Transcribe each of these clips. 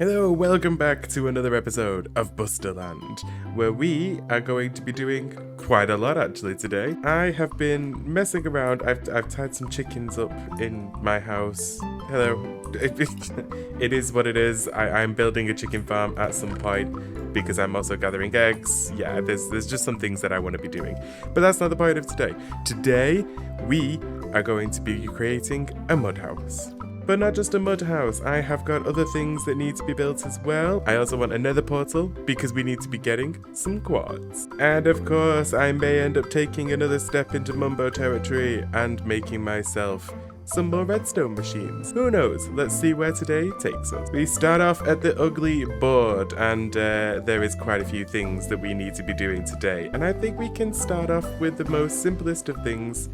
Hello, welcome back to another episode of Busterland, where we are going to be doing quite a lot actually today. I have been messing around. I've tied some chickens up in my house. Hello. It is what it is. I'm building a chicken farm at some point because I'm also gathering eggs. Yeah, there's just some things that I want to be doing. But that's not the point of today. Today, we are going to be creating a mud house. But not just a mud house, I have got other things that need to be built as well. I also want a nether portal because we need to be getting some quartz. And of course, I may end up taking another step into Mumbo territory and making myself some more redstone machines. Who knows? Let's see where today takes us. We start off at the ugly board, and there is quite a few things that we need to be doing today. And I think we can start off with the most simplest of things,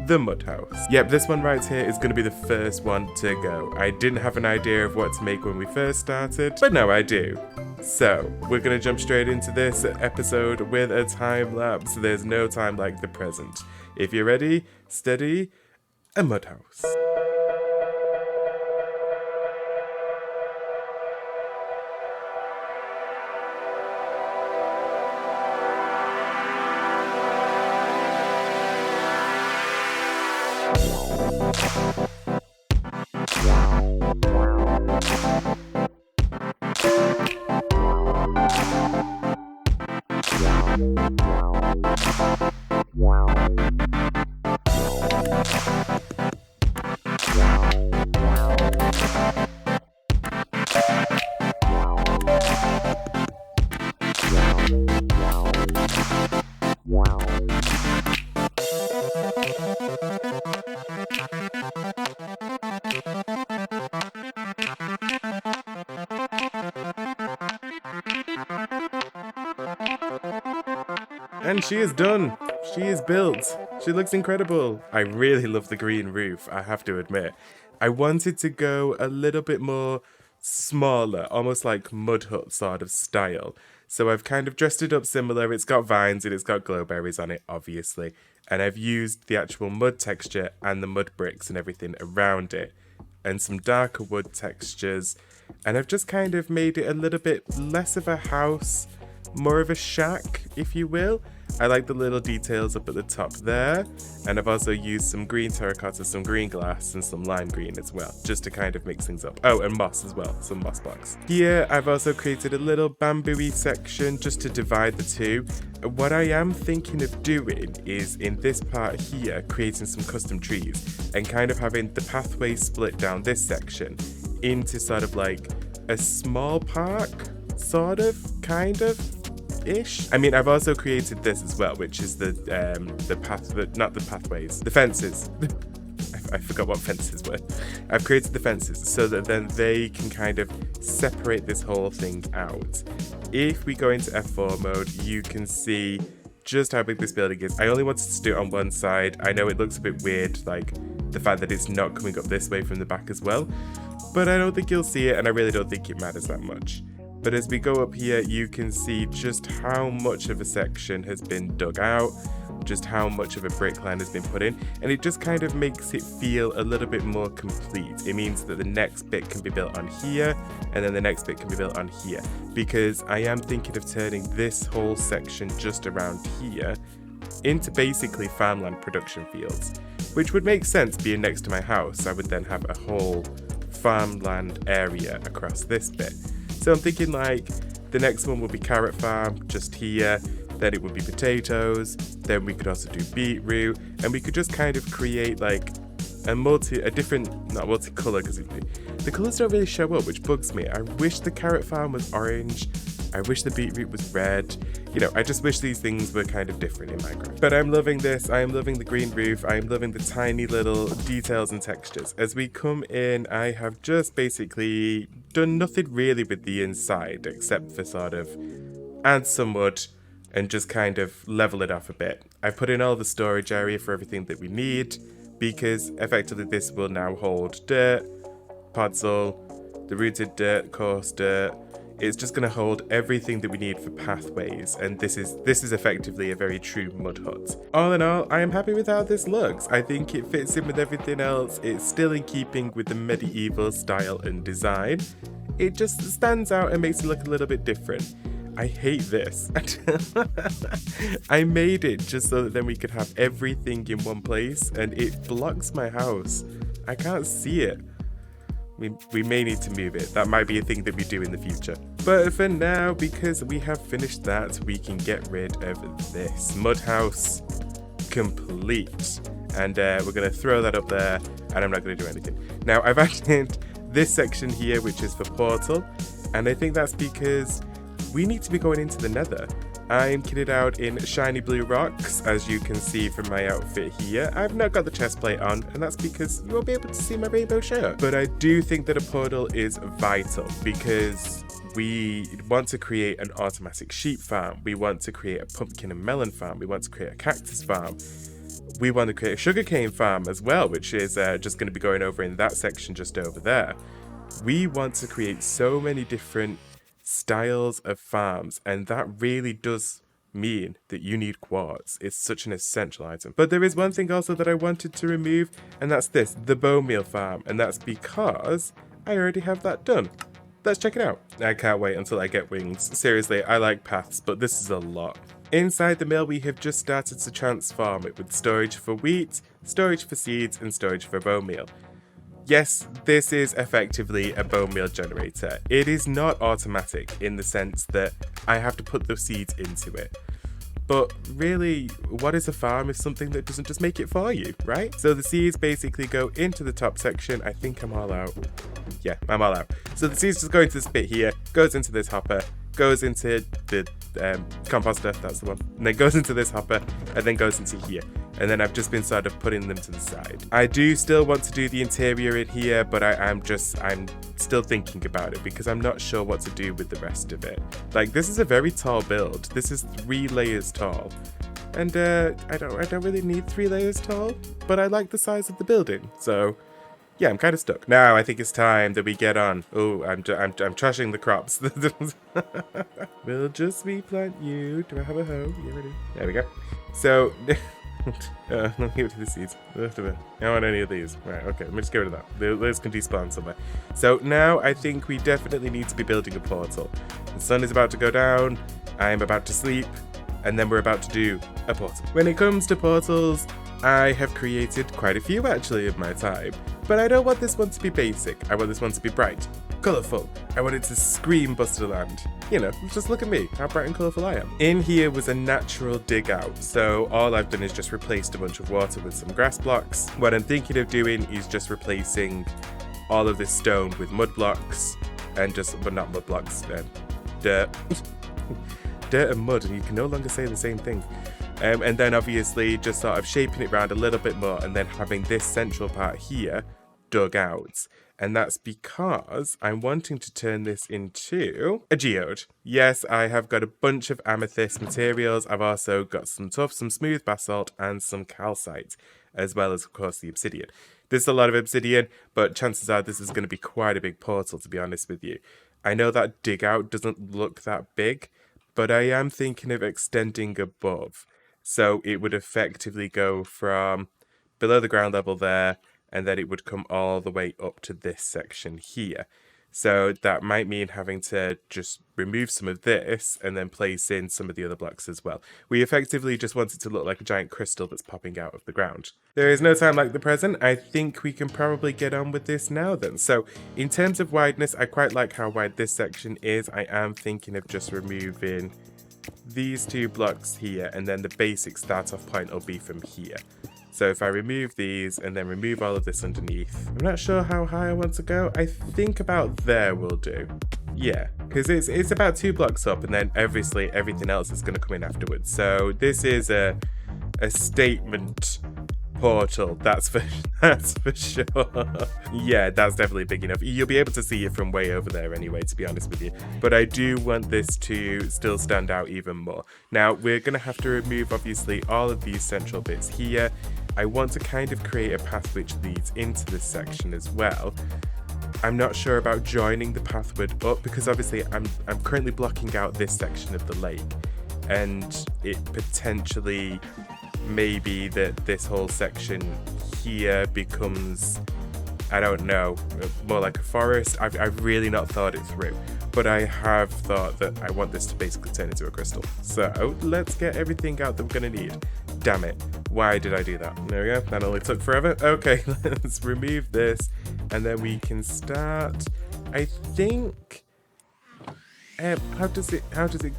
the mud house. Yep, this one right here is going to be the first one to go. I didn't have an idea of what to make when we first started, but now I do. So, we're going to jump straight into this episode with a time lapse. There's no time like the present. If you're ready, steady, a mud house. And she is done. She is built. She looks incredible. I really love the green roof, I have to admit. I wanted to go a little bit more smaller, almost like mud hut sort of style. So I've kind of dressed it up similar. It's got vines and it's got glowberries on it, obviously. And I've used the actual mud texture and the mud bricks and everything around it. And some darker wood textures. And I've just kind of made it a little bit less of a house, more of a shack, if you will. I like the little details up at the top there, and I've also used some green terracotta, some green glass, and some lime green as well, just to kind of mix things up. Oh, and moss as well, some moss blocks. Here, I've also created a little bamboo-y section just to divide the two. What I am thinking of doing is, in this part here, creating some custom trees, and kind of having the pathway split down this section into sort of like a small park, sort of, kind of, ish. I mean, I've also created this as well, which is the fences. I forgot what fences were. I've created the fences so that then they can kind of separate this whole thing out. If we go into F4 mode, you can see just how big this building is. I only wanted to do it on one side. I know it looks a bit weird, like the fact that it's not coming up this way from the back as well, but I don't think you'll see it, and I really don't think it matters that much. But as we go up here, you can see just how much of a section has been dug out, just how much of a brick line has been put in, and it just kind of makes it feel a little bit more complete. It means that the next bit can be built on here, and then the next bit can be built on here, because I am thinking of turning this whole section just around here into basically farmland production fields, which would make sense being next to my house. I would then have a whole farmland area across this bit. So I'm thinking like the next one will be carrot farm just here, then it would be potatoes, then we could also do beetroot, and we could just kind of create like not multicolour, because the colours don't really show up, which bugs me. I wish the carrot farm was orange, I wish the beetroot was red. You know, I just wish these things were kind of different in Minecraft. But I'm loving this. I am loving the green roof. I am loving the tiny little details and textures. As we come in, I have just basically done nothing really with the inside, except for sort of add some wood and just kind of level it off a bit. I've put in all the storage area for everything that we need, because effectively this will now hold dirt, podzol, the rooted dirt, coarse dirt. It's just going to hold everything that we need for pathways, and this is effectively a very true mud hut. All in all, I am happy with how this looks. I think it fits in with everything else. It's still in keeping with the medieval style and design. it just stands out and makes it look a little bit different. I hate this. I made it just so that then we could have everything in one place, and it blocks my house. I can't see it. We may need to move it. That might be a thing that we do in the future. But for now, because we have finished that, we can get rid of this. Mud house complete. And we're going to throw that up there, and I'm not going to do anything. Now, I've added this section here, which is for portal, and I think that's because we need to be going into the Nether. I'm kitted out in shiny blue rocks, as you can see from my outfit here. I've not got the chest plate on, and that's because you won't be able to see my rainbow shirt. But I do think that a portal is vital, because we want to create an automatic sheep farm. We want to create a pumpkin and melon farm. We want to create a cactus farm. We want to create a sugarcane farm as well, which is just going to be going over in that section just over there. We want to create so many different styles of farms, and that really does mean that you need quartz. It's such an essential item. But there is one thing also that I wanted to remove, and that's this, the bone meal farm, and that's because I already have that done. Let's check it out. I can't wait until I get wings. Seriously, I like paths, but this is a lot. Inside the mill, we have just started to transform it with storage for wheat, storage for seeds, and storage for bone meal. Yes, this is effectively a bone meal generator. It is not automatic in the sense that I have to put the seeds into it. But really, what is a farm if something that doesn't just make it for you, right? So the seeds basically go into the top section. I think I'm all out. Yeah, I'm all out. So the seeds just go into this bit here, goes into this hopper, goes into the composter, that's the one, and then goes into this hopper, and then goes into here. And then I've just been sort of putting them to the side. I do still want to do the interior in here, but I'm still thinking about it because I'm not sure what to do with the rest of it. Like, this is a very tall build. This is 3 layers tall. And I don't really need 3 layers tall, but I like the size of the building. So yeah, I'm kind of stuck. Now I think it's time that we get on. Oh, I'm trashing the crops. We'll just replant you. Do I have a hoe? Yeah, ready. There we go. So let me give it to the seeds. I don't want any of these. Right, okay, let me just get rid of that. Those can despawn somewhere. So now I think we definitely need to be building a portal. The sun is about to go down. I'm about to sleep. And then we're about to do a portal. When it comes to portals, I have created quite a few actually in my time. But I don't want this one to be basic. I want this one to be bright, colourful. I want it to scream Busterland. You know, just look at me, how bright and colourful I am. In here was a natural dig out. So all I've done is just replaced a bunch of water with some grass blocks. What I'm thinking of doing is just replacing all of this stone with mud blocks and but not mud blocks, dirt. Dirt and mud, and you can no longer say the same thing. And then obviously just sort of shaping it around a little bit more and then having this central part here dug out. And that's because I'm wanting to turn this into a geode. Yes, I have got a bunch of amethyst materials. I've also got some tough, some smooth basalt and some calcite, as well as, of course, the obsidian. There's a lot of obsidian, but chances are this is going to be quite a big portal, to be honest with you. I know that dig out doesn't look that big, but I am thinking of extending above. So it would effectively go from below the ground level there, and then it would come all the way up to this section here. So that might mean having to just remove some of this and then place in some of the other blocks as well. We effectively just want it to look like a giant crystal that's popping out of the ground. There is no time like the present. I think we can probably get on with this now then. So in terms of wideness, I quite like how wide this section is. I am thinking of just removing these 2 blocks here, and then the basic start off point will be from here. So if I remove these and then remove all of this underneath, I'm not sure how high I want to go. I think about there will do. Yeah, because it's about 2 blocks up, and then obviously everything else is going to come in afterwards. So this is a statement portal, that's for sure. Yeah, that's definitely big enough. You'll be able to see it from way over there anyway, to be honest with you. But I do want this to still stand out even more. Now, we're going to have to remove, obviously, all of these central bits here. I want to kind of create a path which leads into this section as well. I'm not sure about joining the pathway up because obviously I'm currently blocking out this section of the lake, and it potentially may be that this whole section here becomes I don't know, more like a forest. I've really not thought it through, but I have thought that I want this to basically turn into a crystal. So let's get everything out that we're going to need. Damn it, why did I do that? There we go, that only took forever. Okay, let's remove this, and then we can start. I think, how does it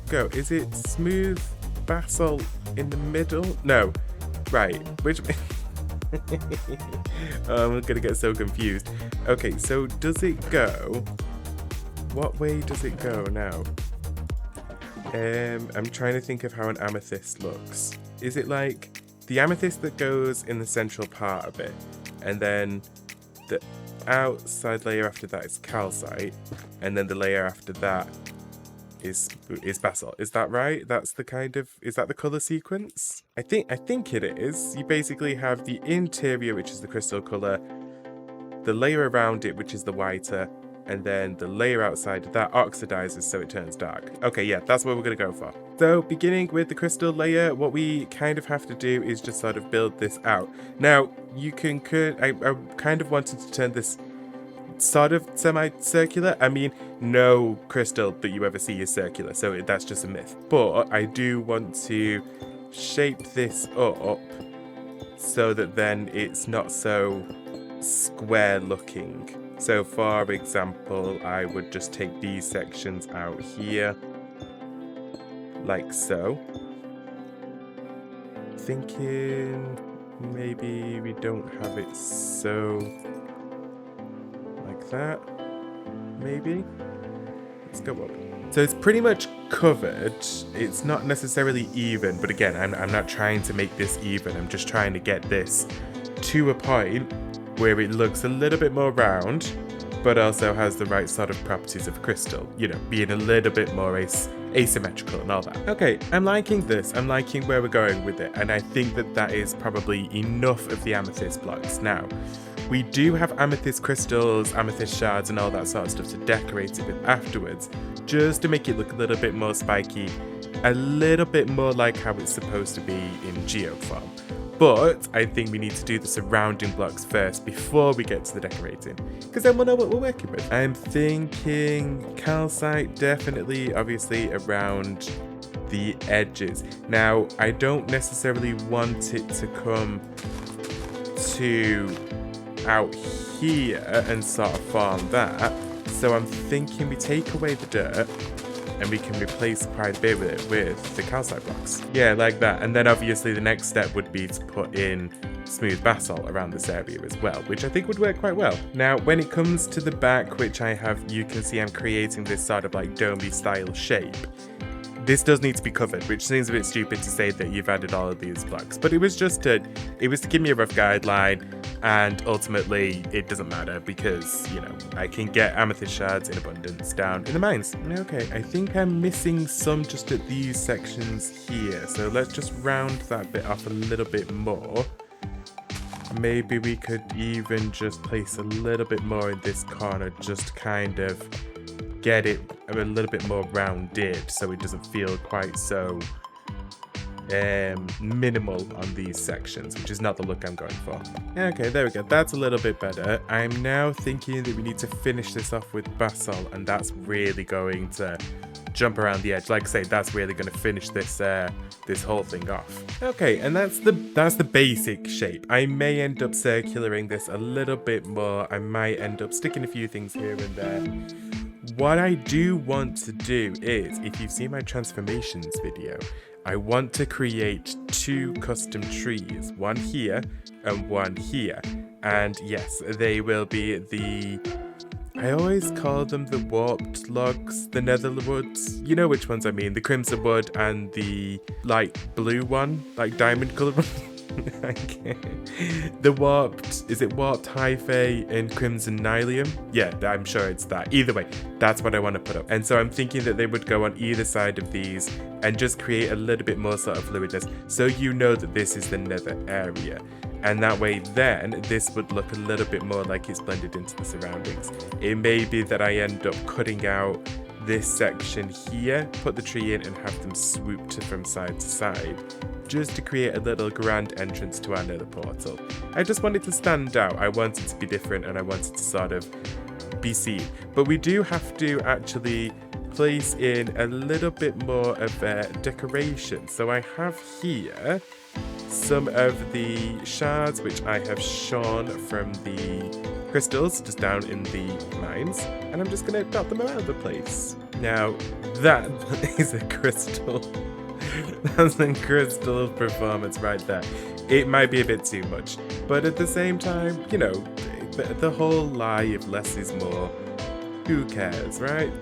go? Is it smooth basalt in the middle? No, right, which... I'm gonna get so confused. Okay, so does it go? What way does it go now? I'm trying to think of how an amethyst looks. Is it like the amethyst that goes in the central part of it, and then the outside layer after that is calcite, and then the layer after that is basalt? Is that right? That's the kind of, is that the color sequence? I think it is. You basically have the interior, which is the crystal color, the layer around it, which is the whiter, and then the layer outside that oxidizes so it turns dark. Okay, yeah, that's what we're gonna go for. So beginning with the crystal layer, what we kind of have to do is just sort of build this out. Now you can, I kind of wanted to turn this sort of semi-circular. I mean, no crystal that you ever see is circular, so that's just a myth. But I do want to shape this up so that then it's not so square looking. So for example, I would just take these sections out here, like so. Thinking maybe we don't have it so like that, maybe. Let's go up. So it's pretty much covered. It's not necessarily even, but again, I'm not trying to make this even. I'm just trying to get this to a point where it looks a little bit more round, but also has the right sort of properties of crystal, you know, being a little bit more asymmetrical and all that. Okay, I'm liking this. I'm liking where we're going with it, and I think that that is probably enough of the amethyst blocks. Now, we do have amethyst crystals, amethyst shards, and all that sort of stuff to decorate it with afterwards, just to make it look a little bit more spiky, a little bit more like how it's supposed to be in geoform. But I think we need to do the surrounding blocks first before we get to the decorating, because then we'll know what we're working with. I'm thinking calcite, definitely, obviously, around the edges. Now, I don't necessarily want it to come to out here and sort of form that. So I'm thinking we take away the dirt, and we can replace quite a bit with it with the calcite blocks. Yeah, like that. And then obviously the next step would be to put in smooth basalt around this area as well, which I think would work quite well. Now, when it comes to the back, which I have, you can see I'm creating this sort of like domey style shape. This does need to be covered, which seems a bit stupid to say that you've added all of these blocks, but it was to give me a rough guideline, and ultimately it doesn't matter because, you know, I can get amethyst shards in abundance down in the mines. Okay, I think I'm missing some just at these sections here, so let's just round that bit off a little bit more. Maybe we could even just place a little bit more in this corner, just kind of get it a little bit more rounded so it doesn't feel quite so minimal on these sections, which is not the look I'm going for. Okay, there we go. That's a little bit better. I'm now thinking that we need to finish this off with basalt, and that's really going to jump around the edge. Like I say, that's really going to finish this this whole thing off. Okay, and that's the basic shape. I may end up circularing this a little bit more. I might end up sticking a few things here and there. What I do want to do is, if you've seen my transformations video, I want to create 2 custom trees, one here and one here. And yes, they will be the, I always call them the warped logs, the nether woods. You know which ones I mean, the crimson wood and the light blue one, like diamond colour one. The warped, is it warped hyphae and crimson nylium? Yeah, I'm sure it's that. Either way, that's what I want to put up. And so I'm thinking that they would go on either side of these and just create a little bit more sort of fluidness, so you know that this is the nether area. And that way then, this would look a little bit more like it's blended into the surroundings. It may be that I end up cutting out this section here, put the tree in and have them swooped from side to side, just to create a little grand entrance to our nether portal. I just wanted to stand out, I wanted to be different, and I wanted to sort of be seen. But we do have to actually place in a little bit more of decoration. So I have here some of the shards which I have shone from the crystals just down in the mines, and I'm just going to dot them around the place. Now that is a crystal. That's a crystal performance right there. It might be a bit too much, but at the same time, you know, the whole lie of less is more. Who cares, right?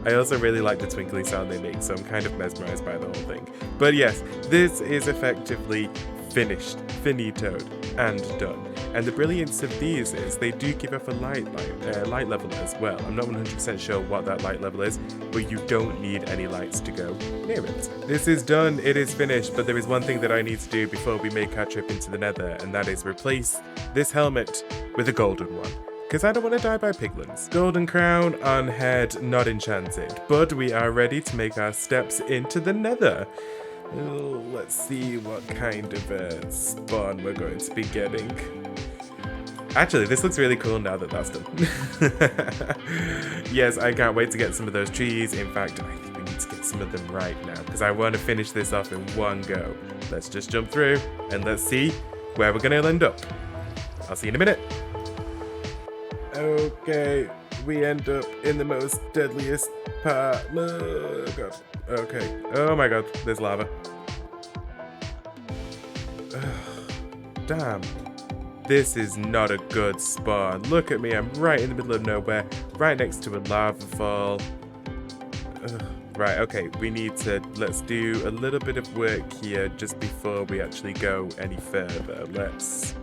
I also really like the twinkly sound they make, so I'm kind of mesmerized by the whole thing. But yes, this is effectively finished, finitoed, and done. And the brilliance of these is they do give off a light level as well. I'm not 100% sure what that light level is, but you don't need any lights to go near it. This is done, it is finished, but there is one thing that I need to do before we make our trip into the Nether, and that is replace this helmet with a golden one. Because I don't want to die by piglins. Golden crown on head, not enchanted. But we are ready to make our steps into the Nether. Oh, let's see what kind of spawn we're going to be getting. Actually, this looks really cool now that that's done. Yes, I can't wait to get some of those trees. In fact, I think we need to get some of them right now, because I want to finish this off in one go. Let's just jump through, and let's see where we're going to end up. I'll see you in a minute. Okay, we end up in the most deadliest part. Oh god. Okay. Oh my god, there's lava. Damn. This is not a good spawn. Look at me, I'm right in the middle of nowhere, right next to a lava fall. Right, okay, we need to, let's do a little bit of work here just before we actually go any further. Let's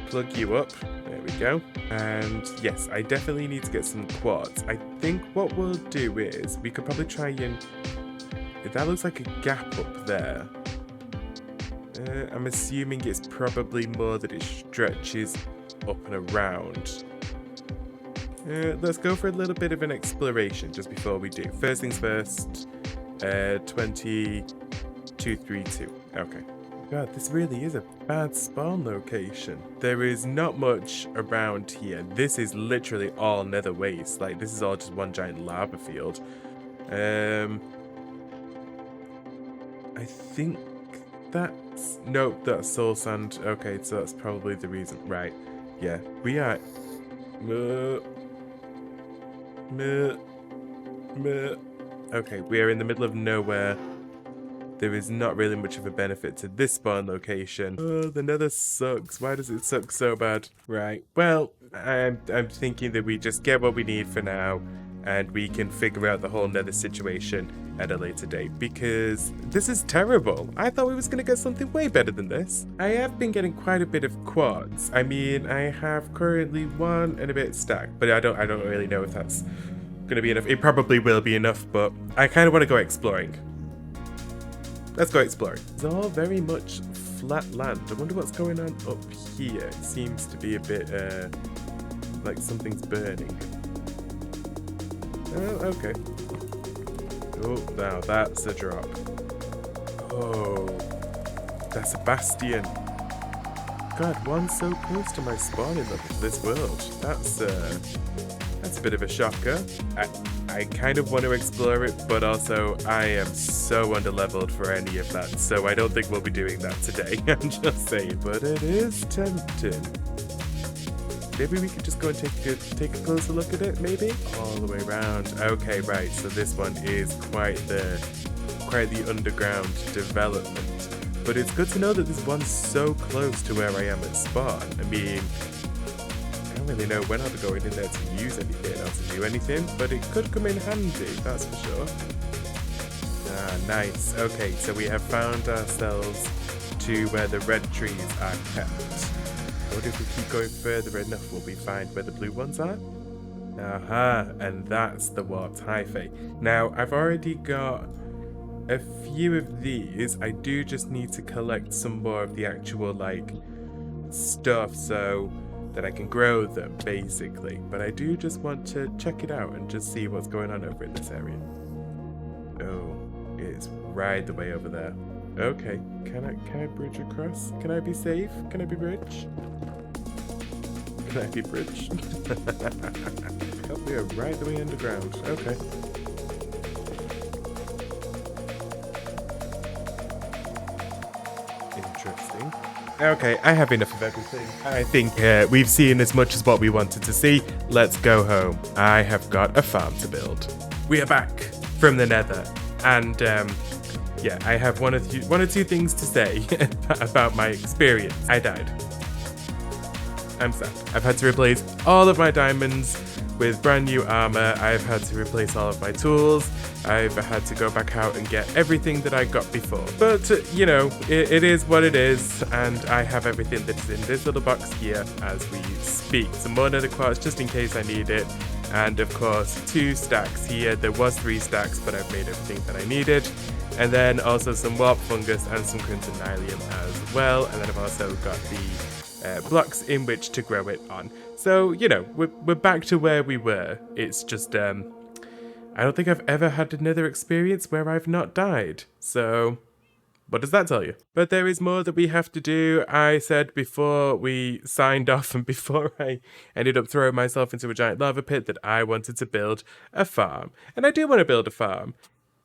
plug you up. There we go. And yes, I definitely need to get some quartz. I think what we'll do is we could probably try and... That looks like a gap up there. I'm assuming it's probably more that it stretches up and around. Let's go for a little bit of an exploration just before we do. First things first, 2232. Okay. God, this really is a bad spawn location. There is not much around here. This is literally all nether waste. Like, this is all just one giant lava field. I think that's... Nope, that's soul sand. Okay, so that's probably the reason. Right. Yeah, we are... Okay, we are in the middle of nowhere. There is not really much of a benefit to this spawn location. Oh, the nether sucks. Why does it suck so bad? Right, well, I'm thinking that we just get what we need for now, and we can figure out the whole nether situation at a later date, because this is terrible. I thought we was gonna get something way better than this. I have been getting quite a bit of quartz. I mean, I have currently 1 and a bit stacked, but I don't really know if that's gonna be enough. It probably will be enough, but I kind of want to go exploring. Let's go exploring. It's all very much flat land. I wonder what's going on up here. It seems to be a bit like something's burning. Oh, okay. Oh, now that's a drop. Oh, that's a bastion. God, one's so close to my spawning level for this world. That's a bit of a shocker. I kind of want to explore it, but also I am so underleveled for any of that, so I don't think we'll be doing that today. I'm just saying, but it is tempting. Maybe we could just go and take a closer look at it, maybe? All the way around. Okay, right, so this one is quite the underground development. But it's good to know that this one's so close to where I am at spawn. I mean, I don't really know when I'll be going in there to use anything or to do anything, but it could come in handy, that's for sure. Ah, nice. Okay, so we have found ourselves to where the red trees are kept. What if we keep going further enough, will we find where the blue ones are? Aha, and that's the warped hyphae. Now, I've already got a few of these. I do just need to collect some more of the actual, like, stuff so that I can grow them, basically. But I do just want to check it out and just see what's going on over in this area. Oh, it's right the way over there. Okay, can I bridge across? Can I be safe? Can I be bridge? Can I be bridge? Oh, we are right the way underground. Okay. Interesting. Okay, I have enough of everything. I think we've seen as much as what we wanted to see. Let's go home. I have got a farm to build. We are back from the Nether, and yeah, I have one or two things to say about my experience. I died. I'm sad. I've had to replace all of my diamonds with brand new armor. I've had to replace all of my tools. I've had to go back out and get everything that I got before. But, you know, it is what it is, and I have everything that is in this little box here as we speak. Some more nether quartz just in case I need it. And, of course, 2 stacks here. There was 3 stacks, but I've made everything that I needed. And then also some warp fungus and some crimson nylium as well. And then I've also got the blocks in which to grow it on. So, you know, we're back to where we were. It's just, I don't think I've ever had another experience where I've not died. So, what does that tell you? But there is more that we have to do. I said before we signed off and before I ended up throwing myself into a giant lava pit that I wanted to build a farm. And I do want to build a farm.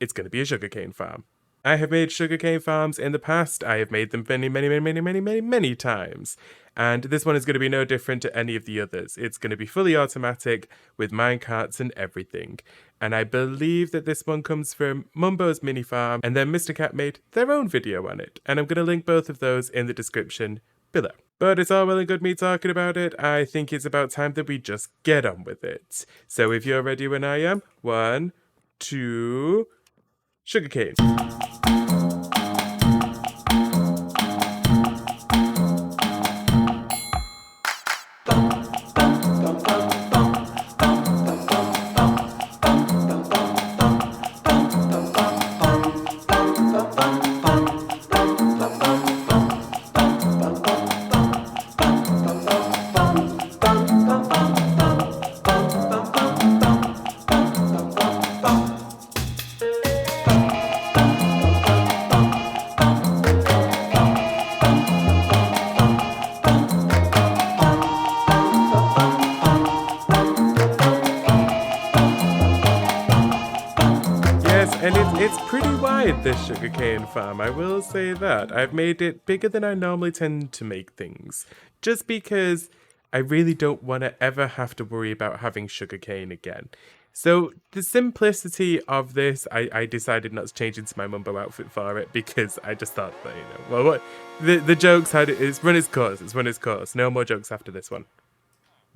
It's going to be a sugarcane farm. I have made sugarcane farms in the past. I have made them many times. And this one is going to be no different to any of the others. It's going to be fully automatic with minecarts and everything. And I believe that this one comes from Mumbo's Mini Farm, and then Mr. Cat made their own video on it. And I'm going to link both of those in the description below. But it's all well and good me talking about it. I think it's about time that we just get on with it. So if you're ready when I am, 1, 2, sugarcane. And it's pretty wide, this sugarcane farm, I will say that. I've made it bigger than I normally tend to make things, just because I really don't want to ever have to worry about having sugarcane again. So the simplicity of this, I decided not to change into my Mumbo outfit for it, because I just thought that, you know, well, what the jokes had it's run its course, no more jokes after this one.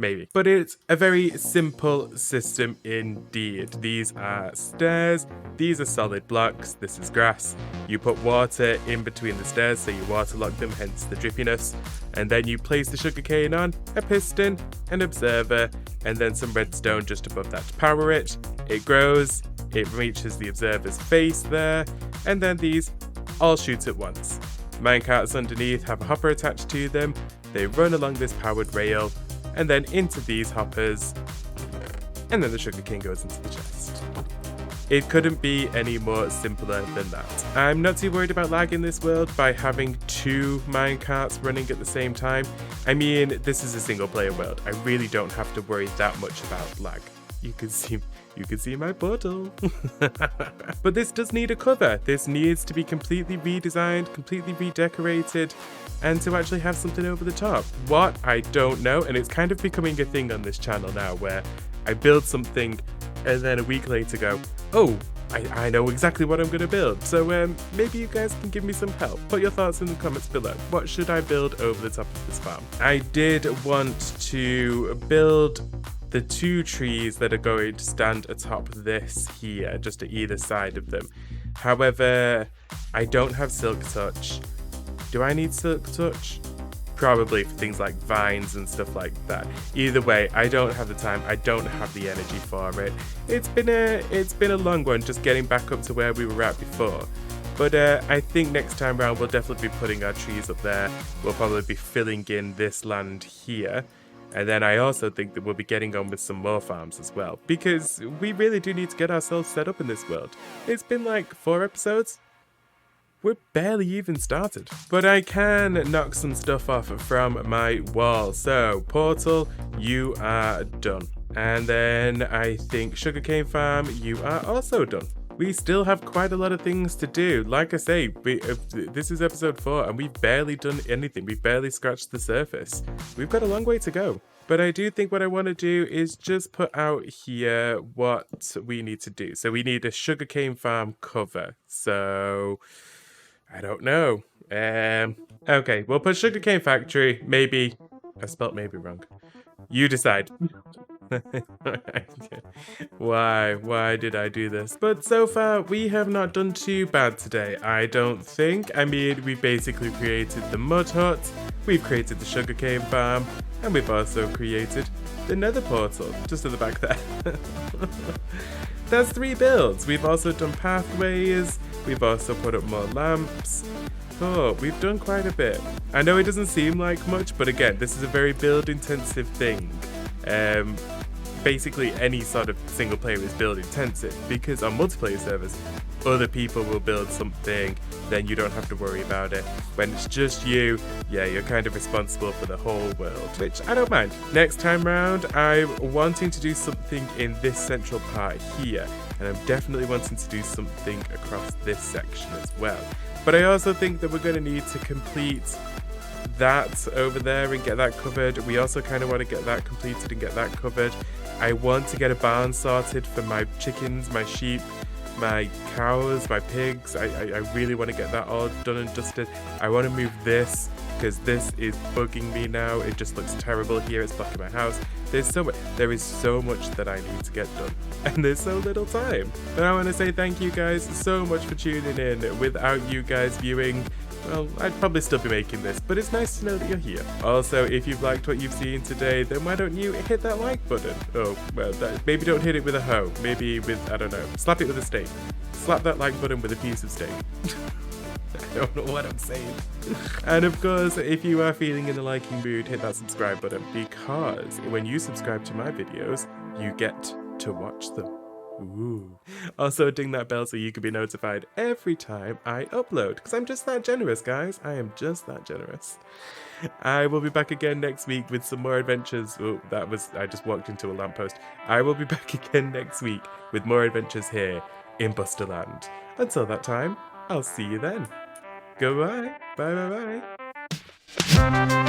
Maybe. But it's a very simple system indeed. These are stairs, these are solid blocks, this is grass. You put water in between the stairs so you waterlock them, hence the drippiness. And then you place the sugarcane on, a piston, an observer, and then some redstone just above that to power it. It grows, it reaches the observer's face there, and then these all shoot at once. Minecarts underneath have a hopper attached to them, they run along this powered rail, and then into these hoppers, and then the sugarcane goes into the chest. It couldn't be any more simpler than that. I'm not too worried about lag in this world by having 2 minecarts running at the same time. I mean, this is a single player world. I really don't have to worry that much about lag. You can see my portal. But this does need a cover. This needs to be completely redesigned, completely redecorated, and to actually have something over the top. What? I don't know, and it's kind of becoming a thing on this channel now where I build something and then a week later go, oh, I know exactly what I'm going to build. So maybe you guys can give me some help. Put your thoughts in the comments below. What should I build over the top of this farm? I did want to build the 2 trees that are going to stand atop this here, just at either side of them. However, I don't have silk touch. Do I need silk touch? Probably for things like vines and stuff like that. Either way, I don't have the time, I don't have the energy for it. It's been a long one just getting back up to where we were at before. But I think next time round we'll definitely be putting our trees up there. We'll probably be filling in this land here. And then I also think that we'll be getting on with some more farms as well, because we really do need to get ourselves set up in this world. It's been like 4 episodes. we're barely even started. But I can knock some stuff off from my wall. So, portal, you are done. And then I think sugarcane farm, you are also done. We still have quite a lot of things to do. Like I say, this is episode 4 and we've barely done anything. We've barely scratched the surface. We've got a long way to go. But I do think what I want to do is just put out here what we need to do. So we need a sugarcane farm cover. So I don't know. Okay, we'll put sugarcane factory. Maybe I spelt maybe wrong. You decide. Why did I do this? But so far we have not done too bad today, I don't think. I mean, we've basically created the mud hut, we've created the sugarcane farm, and we've also created the nether portal, just at the back there. That's 3 builds. We've also done pathways, we've also put up more lamps. Oh, we've done quite a bit. I know it doesn't seem like much, but again, this is a very build intensive thing. Basically any sort of single player is build intensive, because on multiplayer servers other people will build something, then you don't have to worry about it. When it's just you, yeah, you're kind of responsible for the whole world, which I don't mind. Next time round, I'm wanting to do something in this central part here, and I'm definitely wanting to do something across this section as well. But I also think that we're going to need to complete that over there and get that covered. We also kind of want to get that completed and get that covered. I want to get a barn sorted for my chickens, my sheep, my cows, my pigs. I really want to get that all done and dusted. I want to move this because this is bugging me now. It just looks terrible here. It's blocking my house. There is so much that I need to get done, and there's so little time. But I want to say thank you guys so much for tuning in. Without you guys viewing, well, I'd probably still be making this, but it's nice to know that you're here. Also, if you've liked what you've seen today, then why don't you hit that like button? Oh, well, maybe don't hit it with a hoe. Maybe with, I don't know, slap it with a steak. Slap that like button with a piece of steak. I don't know what I'm saying. And of course, if you are feeling in a liking mood, hit that subscribe button, because when you subscribe to my videos, you get to watch them. Ooh. Also ding that bell so you can be notified every time I upload, because I'm just that generous, guys. I am just that generous. I will be back again next week with some more adventures. Oh, I just walked into a lamppost. I will be back again next week with more adventures here in Busterland. Until that time, I'll see you then. Goodbye. Bye bye bye.